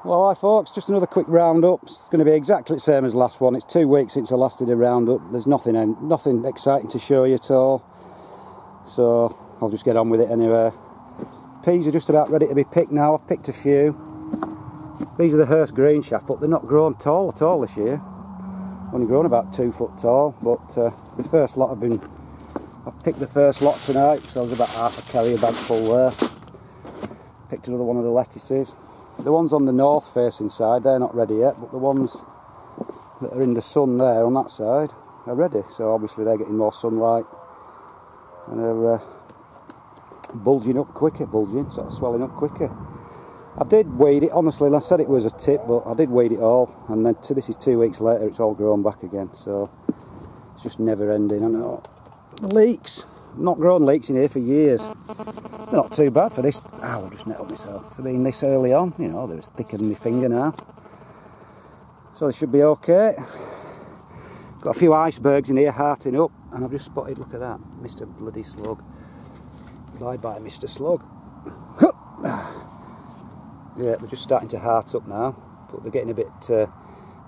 Well, hi folks, just another quick roundup. It's going to be exactly the same as the last one. It's 2 weeks since I last did a roundup. There's nothing exciting to show you at all, so I'll just get on with it anyway. Peas are just about ready to be picked now. I've picked a few. These are the Hurst green chaff, but they're not grown tall at all this year. Only grown about 2 foot tall, but the first lot I've picked the first lot tonight, so there's about half a carrier bag full there. Picked another one of the lettuces. The ones on the north facing side, they're not ready yet, but the ones that are in the sun there on that side are ready, so obviously they're getting more sunlight and they're bulging up quicker, sort of swelling up quicker. I did weed it, honestly, I said it was a tip, but I did weed it all, and then this is 2 weeks later, it's all grown back again, so it's just never ending. I know. The leeks, I've not grown leeks in here for years. They're not too bad for this. Ow, I just nettled myself for being this early on. You know, they're as thicker than my finger now. So they should be okay. Got a few icebergs in here hearting up, and I've just spotted, look at that, Mr. Bloody Slug. Bye-bye, Mr. Slug. Yeah, they're just starting to heart up now, but they're getting a bit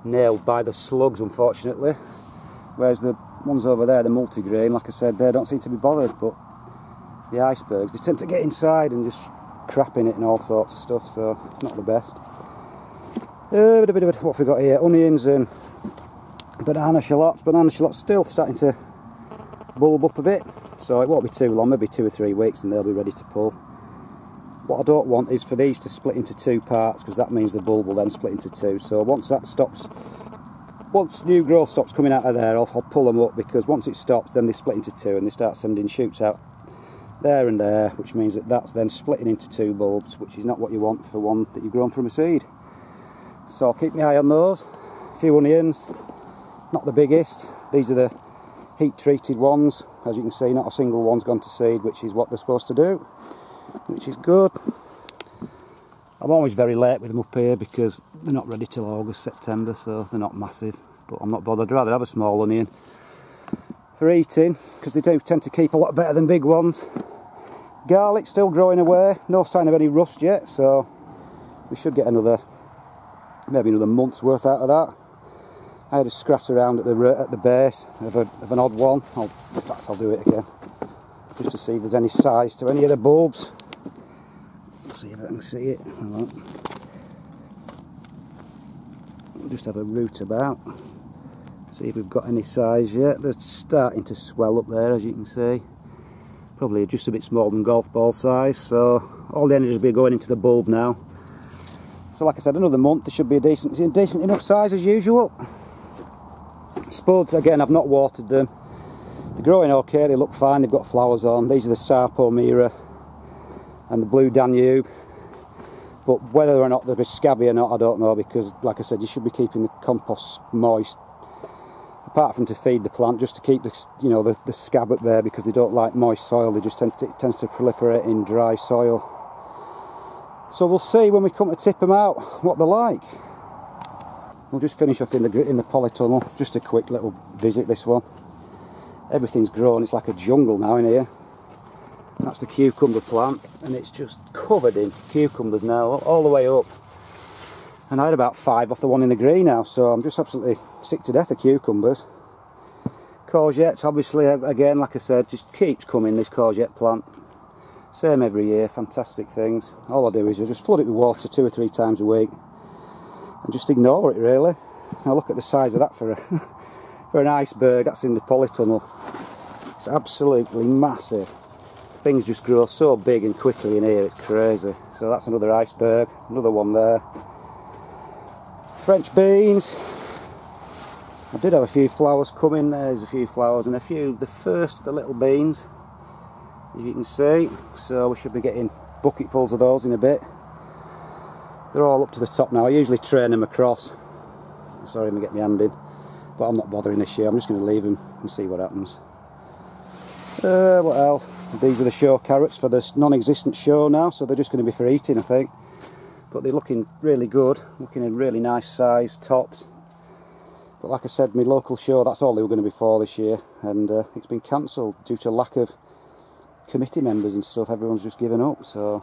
nailed by the slugs, unfortunately. Whereas the ones over there, the multigrain, like I said, they don't seem to be bothered, but the icebergs, they tend to get inside and just crap in it and all sorts of stuff, so it's not the best. What have we got here? Onions and banana shallots. Banana shallots still starting to bulb up a bit, so it won't be too long, maybe 2 or 3 weeks, and they'll be ready to pull. What I don't want is for these to split into 2 parts, because that means the bulb will then split into 2. So once that stops, once new growth stops coming out of there, I'll pull them up, because once it stops, then they split into 2 and they start sending shoots out there and there, which means that that's then splitting into 2 bulbs, which is not what you want for one that you've grown from a seed. So I'll keep my eye on those. A few onions, not the biggest. These are the heat treated ones. As you can see, not a single one's gone to seed, which is what they're supposed to do, which is good. I'm always very late with them up here because they're not ready till August, September, so they're not massive, but I'm not bothered. I'd rather have a small onion for eating, because they do tend to keep a lot better than big ones. Garlic still growing away, no sign of any rust yet, so we should get maybe another month's worth out of that. I had a scratch around at the base of an odd one. In fact, I'll do it again, just to see if there's any size to any of the bulbs. Let's see if I can see it. I'll just have a root about. See if we've got any size yet. They're starting to swell up there, as you can see. Probably just a bit smaller than golf ball size, so all the energy will be going into the bulb now. So like I said, another month they should be a decent enough size as usual. Spuds, again, I've not watered them. They're growing okay, they look fine, they've got flowers on. These are the Sarpo Mira and the Blue Danube. But whether or not they'll be scabby or not, I don't know, because like I said, you should be keeping the compost moist, apart from to feed the plant, just to keep the scab up there, because they don't like moist soil. They just it tends to proliferate in dry soil. So we'll see when we come to tip them out what they're like. We'll just finish off in the polytunnel. Just a quick little visit, this one. Everything's grown, it's like a jungle now in here. That's the cucumber plant, and it's just covered in cucumbers now, all the way up. And I had about 5 off the one in the greenhouse, so I'm just absolutely sick to death of cucumbers. Courgettes, obviously, again, like I said, just keeps coming, this courgette plant. Same every year, fantastic things. All I do is I just flood it with water 2 or 3 times a week and just ignore it, really. Now look at the size of that for an iceberg. That's in the polytunnel. It's absolutely massive. Things just grow so big and quickly in here, it's crazy. So that's another iceberg, another one there. French beans. I did have a few flowers coming. There's a few flowers and the little beans, as you can see. So we should be getting bucketfuls of those in a bit. They're all up to the top now. I usually train them across. Sorry, I'm going to get my hand in, but I'm not bothering this year. I'm just going to leave them and see what happens. What else? These are the show carrots for this non-existent show now, so they're just going to be for eating, I think. But they're looking really good, looking in really nice size tops. But like I said, my local show, that's all they were going to be for this year, and it's been cancelled due to lack of committee members and stuff. Everyone's just given up, so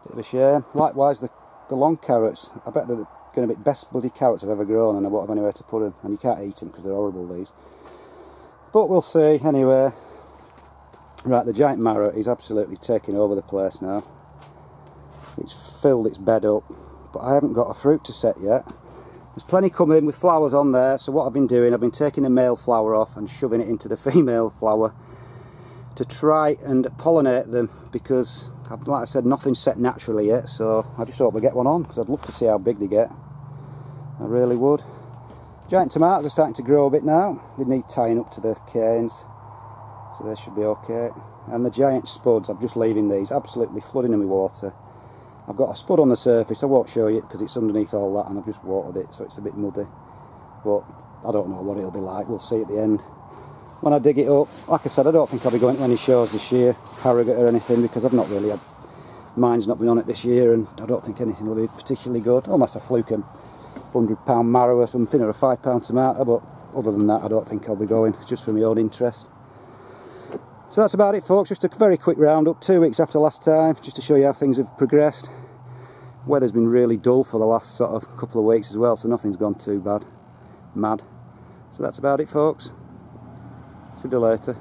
bit of a shame. Likewise, the the long carrots, I bet they're going to be the best bloody carrots I've ever grown, and I won't have anywhere to put them, and you can't eat them because they're horrible, these. But we'll see, anyway. Right, the giant marrow is absolutely taking over the place now. It's filled its bed up, but I haven't got a fruit to set yet. There's plenty coming with flowers on there, so what I've been doing, I've been taking the male flower off and shoving it into the female flower to try and pollinate them, because, like I said, nothing's set naturally yet, so I just hope I get one on, because I'd love to see how big they get. I really would. Giant tomatoes are starting to grow a bit now. They need tying up to the canes, so they should be okay. And the giant spuds, I'm just leaving these, absolutely flooding them with water. I've got a spud on the surface, I won't show you because it's underneath all that, and I've just watered it, so it's a bit muddy. But I don't know what it'll be like, we'll see at the end. When I dig it up, like I said, I don't think I'll be going to any shows this year, Harrogate or anything, because I've not really had, mine's not been on it this year, and I don't think anything will be particularly good, unless I fluke a £100 marrow or something, or a £5 tomato, but other than that I don't think I'll be going, just for my own interest. So that's about it, folks, just a very quick roundup, 2 weeks after last time, just to show you how things have progressed. Weather's been really dull for the last sort of couple of weeks as well, so nothing's gone too mad. So that's about it, folks. See you later.